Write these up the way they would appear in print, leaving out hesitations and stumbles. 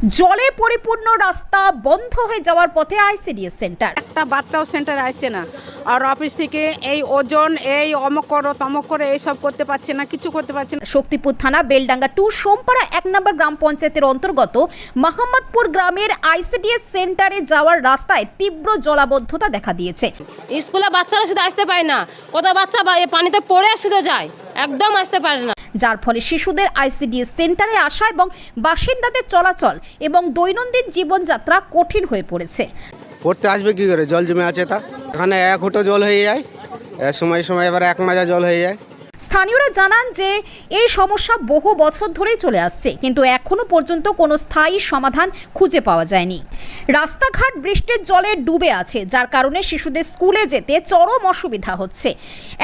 জলে পরিপূর্ণ রাস্তা বন্ধ হয়ে যাওয়ার পথে আইসিডিএস সেন্টার। একটা বাচ্চাও সেন্টারে আসছে না, আর অফিস থেকে এই ওজন এই অমক করো তমক করে এইসব করতে পারছে না, কিছু করতে পারছে না। শক্তিপুর থানা বেলডাঙ্গা 2 সোমপাড়া 1 নম্বর গ্রাম পঞ্চায়েতের অন্তর্গত মোহাম্মদপুর গ্রামের আইসিডিএস সেন্টারে যাওয়ার রাস্তায় তীব্র জলাবদ্ধতা দেখা দিয়েছে। স্কুলে বাচ্চারা শুধু আসতে পারে না, কোথাও বাচ্চা পানিতে পড়ে শুধু যায়, একদম আসতে পারে না, যার ফলে শিশুদের আইসিডিএস সেন্টারে আসা এবং বাসিন্দাদের চলাচল এবং দৈনন্দিন জীবনযাত্রা কঠিন হয়ে পড়েছে। পড়তে আসবে কি করে, জল জমে আছে, তা এখানে 1 ফুটো জল হয়ে যায়, সময় সময় এবার 1 মাজা জল হয়ে যায়। স্থানীয়রা জানান যে এই সমস্যা বহু বছর ধরেই চলে আসছে, কিন্তু এখনো পর্যন্ত কোনো স্থায়ী সমাধান খুঁজে পাওয়া যায়নি। রাস্তাঘাট বৃষ্টির জলে ডুবে আছে, যার কারণে শিশুদের স্কুলে যেতে চরম অসুবিধা হচ্ছে।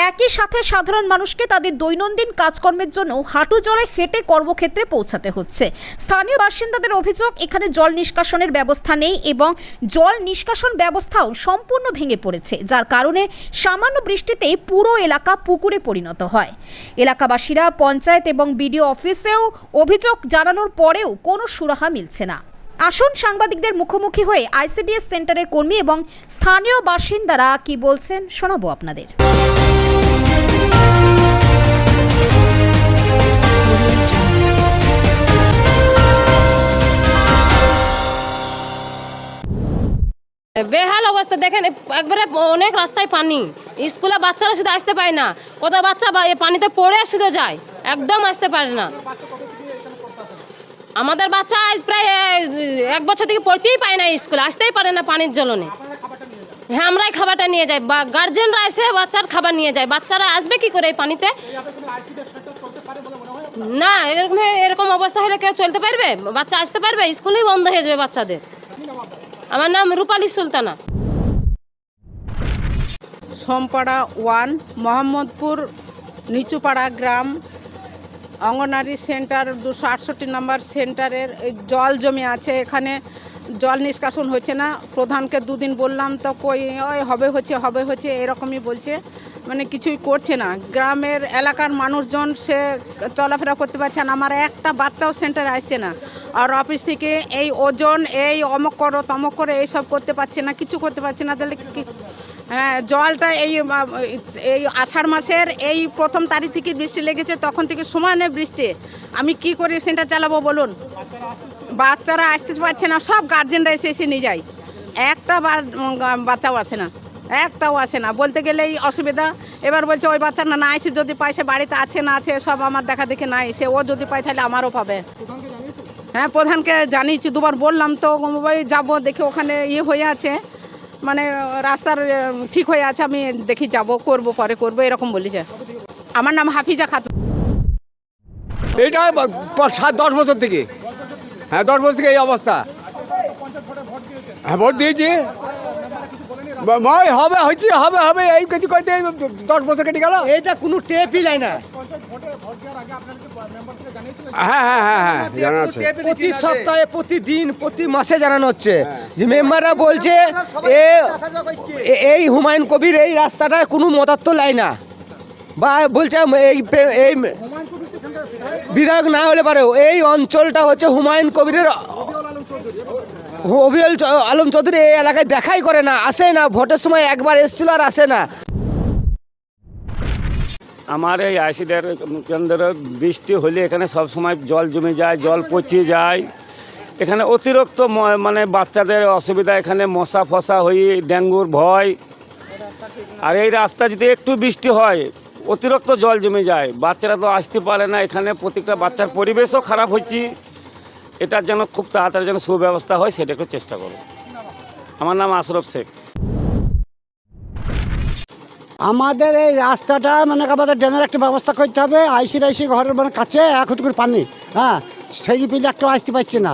একই সাথে সাধারণ মানুষকে তাদের দৈনন্দিন কাজকর্মের জন্য হাঁটু জলে হেঁটে কর্মক্ষেত্রে পৌঁছাতে হচ্ছে। স্থানীয় বাসিন্দাদের অভিযোগ, এখানে জল নিষ্কাশনের ব্যবস্থা নেই এবং জল নিষ্কাশন ব্যবস্থাও সম্পূর্ণ ভেঙে পড়েছে, যার কারণে সামান্য বৃষ্টিতেই পুরো এলাকা পুকুরে পরিণত হয়। এলাকাবাসীরা পঞ্চায়েত এবং বিডিও অফিসেও অভিযোগ জানানোর পরেও কোনো সুরাহা মিলছে না। আসুন সাংবাদিকদের মুখোমুখি হয়ে আইসিডিএস সেন্টারের কর্মী এবং স্থানীয় বাসিন্দারা কি বলছেন শোনাবো আপনাদের। বেহাল অবস্থা দেখেন, একবারে অনেক রাস্তায় পানি, স্কুলে বাচ্চারা শুধু আসতে পারে না, কোথাও বাচ্চা পানিতে পড়ে শুধু যায়, একদম আসতে পারে না। আমাদের বাচ্চা প্রায় 1 বছর থেকে পড়তেই পায় না, স্কুলে আসতেই পারে না পানির জ্বলনে। হ্যাঁ, আমরাই খাবারটা নিয়ে যাই, বা গার্জেনরা এসে বাচ্চার খাবার নিয়ে যায়। বাচ্চারা আসবে কি করে এই পানিতে? না, এরকম অবস্থা হলে কেউ চলতে পারবে? বাচ্চা আসতে পারবে? স্কুলেই বন্ধ হয়ে যাবে বাচ্চাদের। আমার নাম রূপালী সুলতানা। সোমপাড়া 1 মোহাম্মদপুর নিচুপাড়া গ্রাম অঙ্গনারী সেন্টার 268 নম্বর সেন্টারের জল জমে আছে। এখানে জল নিষ্কাশন হচ্ছে না। প্রধানকে 2 দিন বললাম তো কই ওই হবে হচ্ছে এরকমই বলছে, মানে কিছুই করছে না। গ্রামের এলাকার মানুষজন সে চলাফেরা করতে পারছে না, আমার একটা বাচ্চাও সেন্টারে আসছে না, আর অফিস থেকে এই ওজন এই অমক করো তমক করে এইসব করতে পারছে না, কিছু করতে পারছে না। তাহলে কি? হ্যাঁ, জলটা এই আষাঢ় মাসের এই 1 তারিখ থেকে বৃষ্টি লেগেছে, তখন থেকে সময় নেই বৃষ্টি। আমি কি করে সেন্টার চালাবো বলুন? বাচ্চারা আসতে পারছে না, সব গার্জেনরা এসে নিয়ে যায়, একটা বাচ্চাও আসে না, একটাও আসে না। বলতে গেলেই অসুবিধা। এবার বলছে ওই বাচ্চা না এসে যদি পায়, সে বাড়িতে আছে না আছে সব আমার দেখা দেখে নাই, সে ও যদি পায় তাহলে আমারও পাবে। হ্যাঁ, প্রধানকে জানিয়েছি, 2 বার বললাম তো যাবো দেখি, ওখানে হয়ে আছে, মানে রাস্তার ঠিক হয়ে আছে, আমি দেখি যাব করব পরে করব এরকম বলেছে। আমার নাম হাফিজা খাতুন। এইটা 7-10 বছর থেকে, হ্যাঁ 10 বছর থেকে এই অবস্থা। হ্যাঁ, ভোট দিয়েছি, হবে এই কিছু করতে 10 বছর কেটে গেল। এটা কোনো টেপই নাই না। হ্যাঁ জানা আছে। প্রতি সপ্তাহে, প্রতিদিন, প্রতি মাসে জানানো হচ্ছে যে মেম্বাররা বলছে এই হুমায়ুন কবির এই রাস্তাটায় কোনো মতাত্ত লাই না, বা বলছে এই বিধায়ক না হলে পারেও এই অঞ্চলটা হচ্ছে হুমায়ুন কবিরের। অবিরল আলম চৌধুরী এই এলাকায় দেখাই করে না, আসে না, ভোটের সময় একবার এসেছিল আর আসে না। আমার এই আইসিডিএস কেন্দ্রে বৃষ্টি হলে এখানে সব সময় জল জমে যায়, জল পচে যায়। এখানে অতিরিক্ত মানে বাচ্চাদের অসুবিধা, এখানে মশা ফসা হয়ে ডেঙ্গুর ভয়। আর এই রাস্তা যদি একটু বৃষ্টি হয় অতিরিক্ত জল জমে যায়, বাচ্চারা তো আসতে পারে না। এখানে প্রত্যেকটা বাচ্চার পরিবেশও খারাপ হচ্ছে। এটার যেন খুব তাড়াতাড়ি যেন সুব্যবস্থা হয়, সেটা একটু চেষ্টা করো। আমার নাম আশরফ শেখ। আমাদের এই রাস্তাটা মানে আমাদের ড্রেনের একটা ব্যবস্থা করতে হবে। আইসি ঘরের মানে কাছে 1 ফুট করে পানি, হ্যাঁ, সেই পিলে একটা আসতে পারছে না।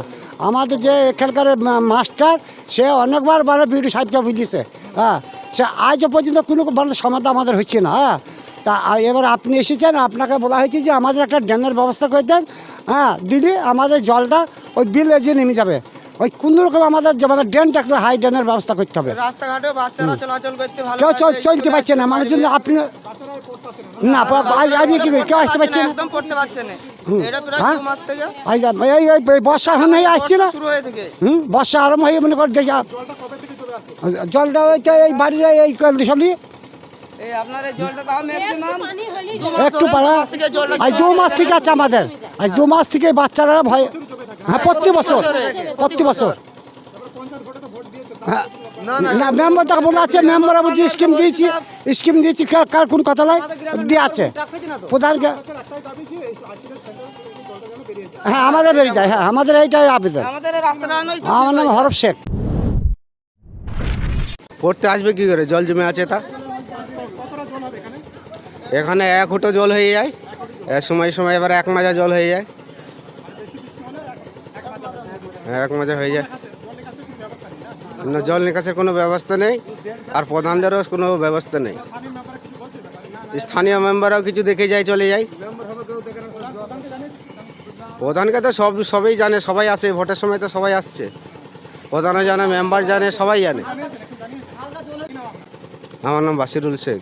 আমাদের যে এখানকার মাস্টার, সে অনেকবার বিডিও সাহেবকে বুঝিয়েছে, হ্যাঁ, সে আজও পর্যন্ত কোনো সমাধান আমাদের হচ্ছে না। হ্যাঁ, তা এবার আপনি এসেছেন, আপনাকে বলা হয়েছে যে আমাদের একটা ড্রেনের ব্যবস্থা করে দেন, হ্যাঁ, দিলে আমাদের জলটা ওই বিল যে নেমে যাবে। ওই কোন রকম আমাদের মানে ড্রেনটা একটা হাই ড্রেনের ব্যবস্থা করতে হবে। রাস্তাঘাটে বাচ্চারা চলাচল করতে ভালো, কেউ চলতে পারছে না, মানে জন্য আপনি না আমি কি করি, কেউ আসতে পারছে না। একদম পড়তে পারছে না এটা প্রায় হ্যাঁ? 2 মাস থেকে এই বর্ষা এখন হয়ে আসছে না। শুরু হয়ে থেকে বর্ষা আরম্ভ হয়ে মনে কর দেখি জলটা ওই তো এই বাড়ির এই কন্ডিশন নিয়ে এই আপনার এই জলটা তাও ম্যাক্সিমাম একটু পাড়া আজ 2 মাস থেকে আছে আমাদের। আজ 2 মাস থেকে বাচ্চারা ভয়, হ্যাঁ প্রতি বছর হ্যাঁ, না মেম্বার তাকে বলে আছে, মেম্বার বলছি স্কিম দিয়েছি কার কোন কথা নয় দিয়ে আছে প্রধানকে। হ্যাঁ আমাদের বেরিয়ে যায়, হ্যাঁ আমাদের এইটাই আবেদন। আমাদের এই রাস্তাটা নয় আমার নাম হরফ শেখ। পড়তে আসবে কি করে, জল জমে আছে তা। এখানে 1 ফুটো জল হয়ে যায়, সময় এবার 1 মাজা জল হয়ে যায়, 1 মাজা হয়ে যায়। না জল নিকাশের কোনো ব্যবস্থা নেই, আর প্রধানদেরও কোনো ব্যবস্থা নেই। স্থানীয় মেম্বারও কিছু দেখে যায়, চলে যায়। প্রধানকে তো সবাই জানে, সবাই আসে ভোটের সময়, তো সবাই আসছে, প্রধানও জানে, মেম্বার জানে, সবাই জানে। আমার নাম বাসিরুল শেখ।